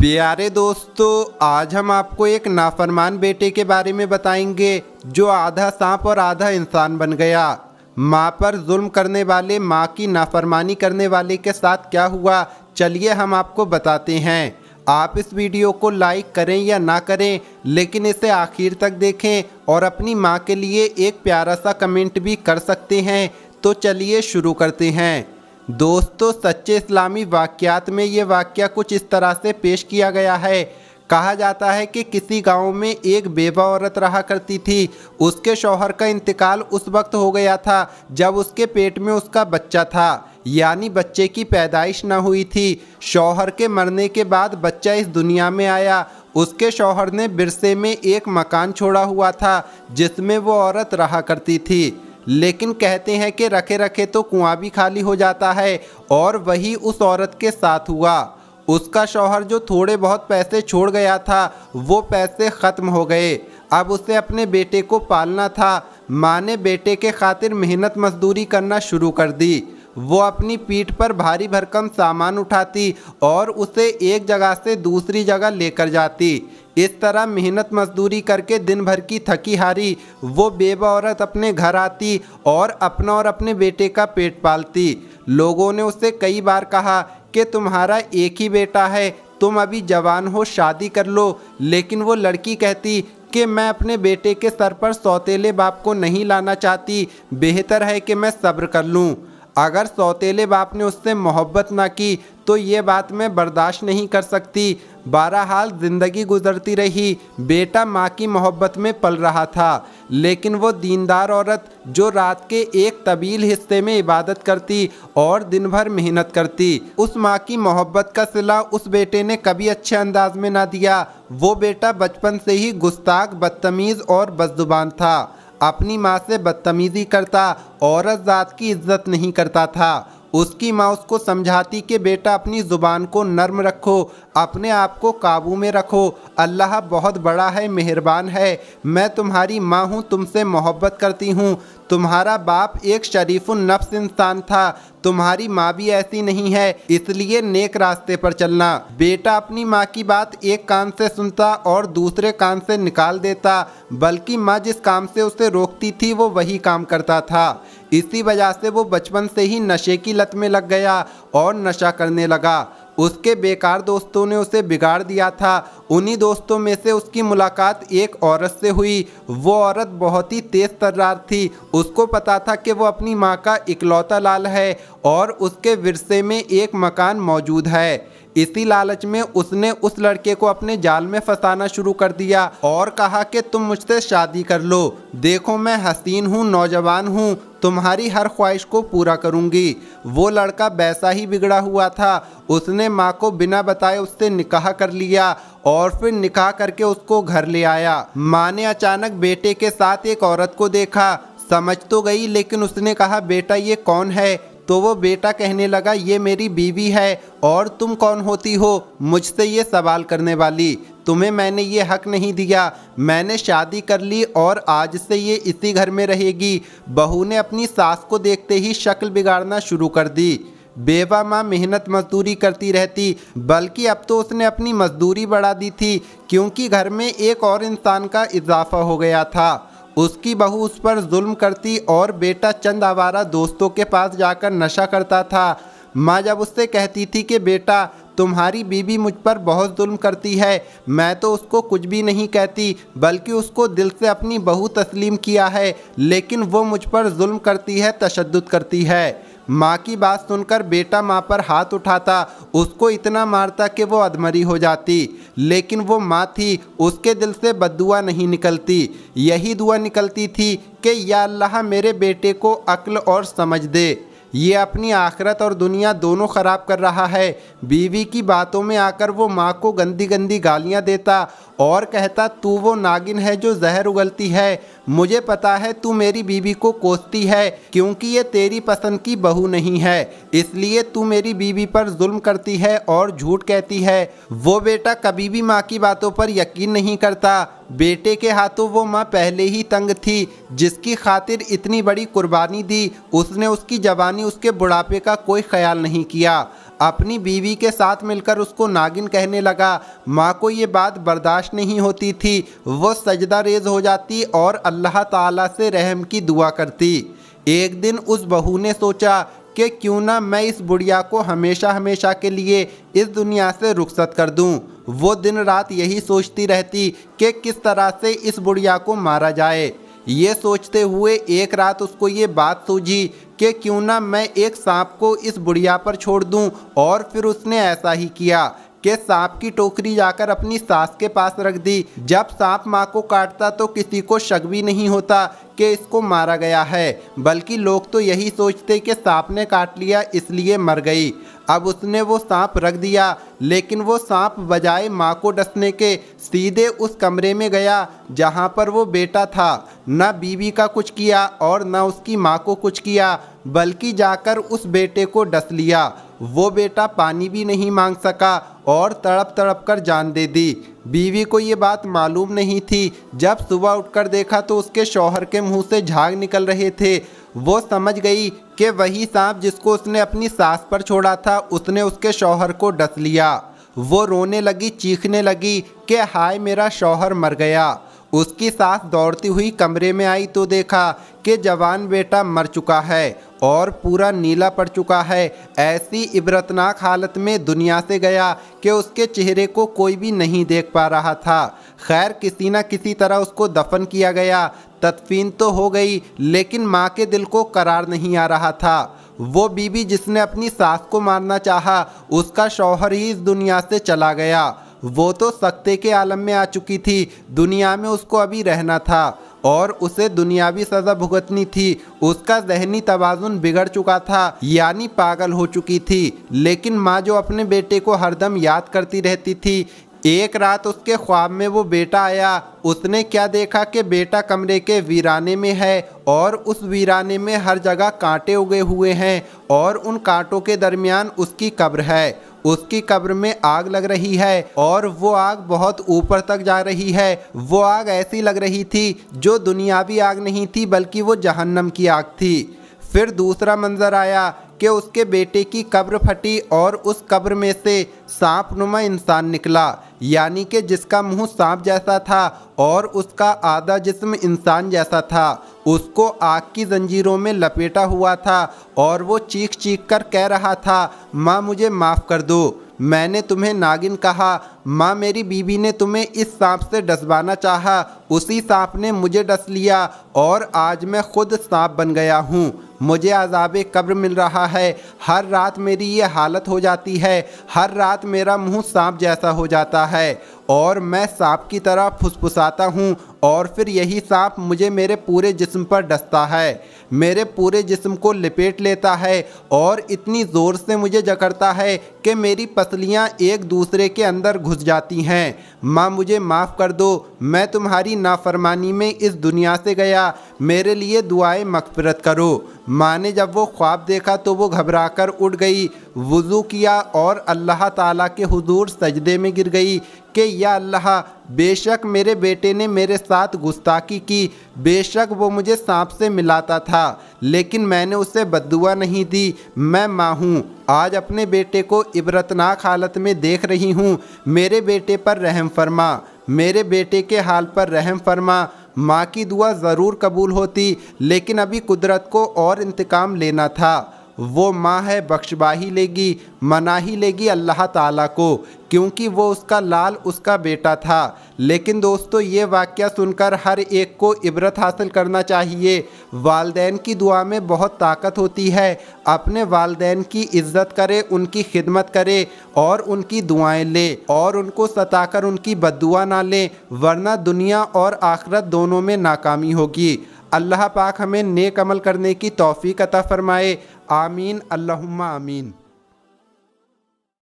प्यारे दोस्तों, आज हम आपको एक नाफरमान बेटे के बारे में बताएंगे जो आधा सांप और आधा इंसान बन गया। माँ पर जुल्म करने वाले, माँ की नाफरमानी करने वाले के साथ क्या हुआ, चलिए हम आपको बताते हैं। आप इस वीडियो को लाइक करें या ना करें, लेकिन इसे आखिर तक देखें और अपनी माँ के लिए एक प्यारा सा कमेंट भी कर सकते हैं। तो चलिए शुरू करते हैं। दोस्तों, सच्चे इस्लामी वाक़यात में ये वाक़या कुछ इस तरह से पेश किया गया है। कहा जाता है कि किसी गांव में एक बेवा औरत रहा करती थी। उसके शौहर का इंतकाल उस वक्त हो गया था जब उसके पेट में उसका बच्चा था, यानी बच्चे की पैदाइश न हुई थी। शौहर के मरने के बाद बच्चा इस दुनिया में आया। उसके शौहर ने विरसे में एक मकान छोड़ा हुआ था जिसमें वो औरत रहा करती थी, लेकिन कहते हैं कि रखे रखे तो कुआं भी खाली हो जाता है, और वही उस औरत के साथ हुआ। उसका शौहर जो थोड़े बहुत पैसे छोड़ गया था, वो पैसे ख़त्म हो गए। अब उसे अपने बेटे को पालना था। माँ ने बेटे के खातिर मेहनत मजदूरी करना शुरू कर दी। वो अपनी पीठ पर भारी भरकम सामान उठाती और उसे एक जगह से दूसरी जगह लेकर जाती। इस तरह मेहनत मजदूरी करके दिन भर की थकी हारी वो बेवा औरत अपने घर आती और अपना और अपने बेटे का पेट पालती। लोगों ने उससे कई बार कहा कि तुम्हारा एक ही बेटा है, तुम अभी जवान हो, शादी कर लो। लेकिन वो लड़की कहती कि मैं अपने बेटे के सर पर सौतेले बाप को नहीं लाना चाहती, बेहतर है कि मैं सब्र कर लूँ। अगर सौतेले बाप ने उससे मोहब्बत ना की तो ये बात मैं बर्दाश्त नहीं कर सकती। बहरहाल ज़िंदगी गुजरती रही। बेटा माँ की मोहब्बत में पल रहा था, लेकिन वो दीनदार औरत जो रात के एक तवील हिस्से में इबादत करती और दिन भर मेहनत करती, उस माँ की मोहब्बत का सिला उस बेटे ने कभी अच्छे अंदाज में ना दिया। वो बेटा बचपन से ही गुस्ताख, बदतमीज़ और बदजुबान था। अपनी माँ से बदतमीज़ी करता, औरत ज़ात की इज्जत नहीं करता था। उसकी माँ उसको समझाती कि बेटा अपनी ज़ुबान को नर्म रखो, अपने आप को काबू में रखो, अल्लाह बहुत बड़ा है, मेहरबान है। मैं तुम्हारी माँ हूँ, तुमसे मोहब्बत करती हूँ। तुम्हारा बाप एक शरीफुन नफ्स इंसान था, तुम्हारी माँ भी ऐसी नहीं है, इसलिए नेक रास्ते पर चलना। बेटा अपनी माँ की बात एक कान से सुनता और दूसरे कान से निकाल देता, बल्कि माँ जिस काम से उसे रोकती थी वो वही काम करता था। इसी वजह से वो बचपन से ही नशे की लत में लग गया और नशा करने लगा। उसके बेकार दोस्तों ने उसे बिगाड़ दिया था। उन्हीं दोस्तों में से उसकी मुलाकात एक औरत से हुई। वो औरत बहुत ही तेज़ तर्रार थी। उसको पता था कि वो अपनी माँ का इकलौता लाल है और उसके विरसे में एक मकान मौजूद है। इसी लालच में उसने उस लड़के को अपने जाल में फंसाना शुरू कर दिया और कहा कि तुम मुझसे शादी कर लो, देखो मैं हसीन हूँ, नौजवान हूँ, तुम्हारी हर ख्वाहिश को पूरा करूँगी। वो लड़का वैसा ही बिगड़ा हुआ था। उसने माँ को बिना बताए उससे निकाह कर लिया और फिर निकाह करके उसको घर ले आया। माँ ने अचानक बेटे के साथ एक औरत को देखा। समझ तो गई, लेकिन उसने कहा बेटा ये कौन है? तो वो बेटा कहने लगा ये मेरी बीवी है। और तुम कौन होती हो मुझसे ये सवाल करने वाली? तुम्हें मैंने ये हक नहीं दिया। मैंने शादी कर ली और आज से ये इसी घर में रहेगी। बहू ने अपनी सास को देखते ही शक्ल बिगाड़ना शुरू कर दी। बेवा माँ मेहनत मजदूरी करती रहती, बल्कि अब तो उसने अपनी मजदूरी बढ़ा दी थी, क्योंकि घर में एक और इंसान का इजाफा हो गया था। उसकी बहू उस पर जुल्म करती और बेटा चंद आवारा दोस्तों के पास जाकर नशा करता था। माँ जब उससे कहती थी कि बेटा तुम्हारी बीवी मुझ पर बहुत जुल्म करती है, मैं तो उसको कुछ भी नहीं कहती, बल्कि उसको दिल से अपनी बहू तस्लीम किया है, लेकिन वो मुझ पर जुल्म करती है, तशद्दुद करती है। माँ की बात सुनकर बेटा माँ पर हाथ उठाता, उसको इतना मारता कि वो अधमरी हो जाती। लेकिन वो माँ थी, उसके दिल से बद्दुआ नहीं निकलती। यही दुआ निकलती थी कि या अल्लाह मेरे बेटे को अक्ल और समझ दे, ये अपनी आखिरत और दुनिया दोनों ख़राब कर रहा है। बीवी की बातों में आकर वो माँ को गंदी गंदी गालियाँ देता और कहता तू वो नागिन है जो जहर उगलती है। मुझे पता है तू मेरी बीवी को कोसती है, क्योंकि ये तेरी पसंद की बहू नहीं है, इसलिए तू मेरी बीवी पर जुल्म करती है और झूठ कहती है। वो बेटा कभी भी माँ की बातों पर यकीन नहीं करता। बेटे के हाथों वो माँ पहले ही तंग थी, जिसकी खातिर इतनी बड़ी कुर्बानी दी, उसने उसकी जवानी, उसके बुढ़ापे का कोई ख्याल नहीं किया। अपनी बीवी के साथ मिलकर उसको नागिन कहने लगा। माँ को ये बात बर्दाश्त नहीं होती थी। वो सजदा रेज हो जाती और अल्लाह ताला से रहम की दुआ करती। एक दिन उस बहू ने सोचा कि क्यों ना मैं इस बुढ़िया को हमेशा हमेशा के लिए इस दुनिया से रुखसत कर दूं। वो दिन रात यही सोचती रहती कि किस तरह से इस बुढ़िया को मारा जाए। ये सोचते हुए एक रात उसको ये बात सूझी कि क्यों ना मैं एक सांप को इस बुढ़िया पर छोड़ दूं। और फिर उसने ऐसा ही किया कि सांप की टोकरी जाकर अपनी सास के पास रख दी। जब सांप माँ को काटता तो किसी को शक भी नहीं होता कि इसको मारा गया है, बल्कि लोग तो यही सोचते कि सांप ने काट लिया इसलिए मर गई। अब उसने वो सांप रख दिया, लेकिन वो सांप बजाय माँ को डसने के सीधे उस कमरे में गया जहाँ पर वो बेटा था। न बीवी का कुछ किया और न उसकी माँ को कुछ किया, बल्कि जाकर उस बेटे को डस लिया। वो बेटा पानी भी नहीं मांग सका और तड़प तड़प कर जान दे दी। बीवी को ये बात मालूम नहीं थी। जब सुबह उठकर देखा तो उसके शौहर के मुंह से झाग निकल रहे थे। वो समझ गई कि वही सांप जिसको उसने अपनी सास पर छोड़ा था उसने उसके शौहर को डस लिया। वो रोने लगी, चीखने लगी कि हाय मेरा शौहर मर गया। उसकी सास दौड़ती हुई कमरे में आई तो देखा कि जवान बेटा मर चुका है और पूरा नीला पड़ चुका है। ऐसी इबरतनाक हालत में दुनिया से गया कि उसके चेहरे को कोई भी नहीं देख पा रहा था। खैर किसी न किसी तरह उसको दफन किया गया। तदफीन तो हो गई, लेकिन माँ के दिल को करार नहीं आ रहा था। वो बीवी जिसने अपनी सास को मारना चाहा, उसका शौहर ही इस दुनिया से चला गया। वो तो सख्ते के आलम में आ चुकी थी। दुनिया में उसको अभी रहना था और उसे दुनियावी सज़ा भुगतनी थी। उसका ज़हनी तवाज़ुन बिगड़ चुका था, यानी पागल हो चुकी थी। लेकिन माँ जो अपने बेटे को हरदम याद करती रहती थी, एक रात उसके ख्वाब में वो बेटा आया। उसने क्या देखा कि बेटा कमरे के वीराने में है और उस वीराने में हर जगह कांटे उगे हुए हैं और उन कांटों के दरमियान उसकी कब्र है। उसकी कब्र में आग लग रही है और वो आग बहुत ऊपर तक जा रही है। वो आग ऐसी लग रही थी जो दुनियावी आग नहीं थी, बल्कि वो जहन्नम की आग थी। फिर दूसरा मंजर आया कि उसके बेटे की कब्र फटी और उस कब्र में से सांप नुमा इंसान निकला, यानी कि जिसका मुंह सांप जैसा था और उसका आधा जिस्म इंसान जैसा था। उसको आग की जंजीरों में लपेटा हुआ था और वो चीख चीख कर कह रहा था, माँ मुझे माफ़ कर दो, मैंने तुम्हें नागिन कहा। माँ मेरी बीवी ने तुम्हें इस सांप से डसवाना चाहा, उसी सांप ने मुझे डस लिया और आज मैं खुद सांप बन गया हूँ। मुझे अज़ाबे कब्र मिल रहा है। हर रात मेरी ये हालत हो जाती है। हर रात मेरा मुंह सांप जैसा हो जाता है और मैं सांप की तरह फुसफुसाता हूँ और फिर यही सांप मुझे मेरे पूरे जिस्म पर डसता है, मेरे पूरे जिस्म को लपेट लेता है और इतनी ज़ोर से मुझे जकड़ता है कि मेरी पसलियाँ एक दूसरे के अंदर घुस जाती हैं। माँ मुझे माफ़ कर दो, मैं तुम्हारी नाफरमानी में इस दुनिया से गया, मेरे लिए दुआएं मग़फ़िरत करो। माँ ने जब वो ख्वाब देखा तो वो घबराकर उठ गई, वुज़ू किया और अल्लाह ताला के हुजूर सजदे में गिर गई कि या अल्लाह, बेशक मेरे बेटे ने मेरे साथ गुस्ताखी की, बेशक वो मुझे सांप से मिलाता था, लेकिन मैंने उसे बद्दुआ नहीं दी। मैं माँ हूँ, आज अपने बेटे को इबरतनाक हालत में देख रही हूँ। मेरे बेटे पर रहम फरमा, मेरे बेटे के हाल पर रहम फरमा। माँ की दुआ ज़रूर कबूल होती, लेकिन अभी कुदरत को और इंतकाम लेना था। वो माँ है, बख्शबाही लेगी, मना ही लेगी अल्लाह ताला को, क्योंकि वो उसका लाल उसका बेटा था। लेकिन दोस्तों ये वाक़या सुनकर हर एक को इबरत हासिल करना चाहिए। वालदैन की दुआ में बहुत ताकत होती है। अपने वालदैन की इज़्ज़त करे, उनकी खिदमत करे और उनकी दुआएं ले और उनको सताकर उनकी बद्दुआ ना ले, वरना दुनिया और आखिरत दोनों में नाकामी होगी। अल्लाह पाक हमें नेक अमल करने की तौफीक अता फ़रमाए। आमीन अल्लाहुम्मा आमीन।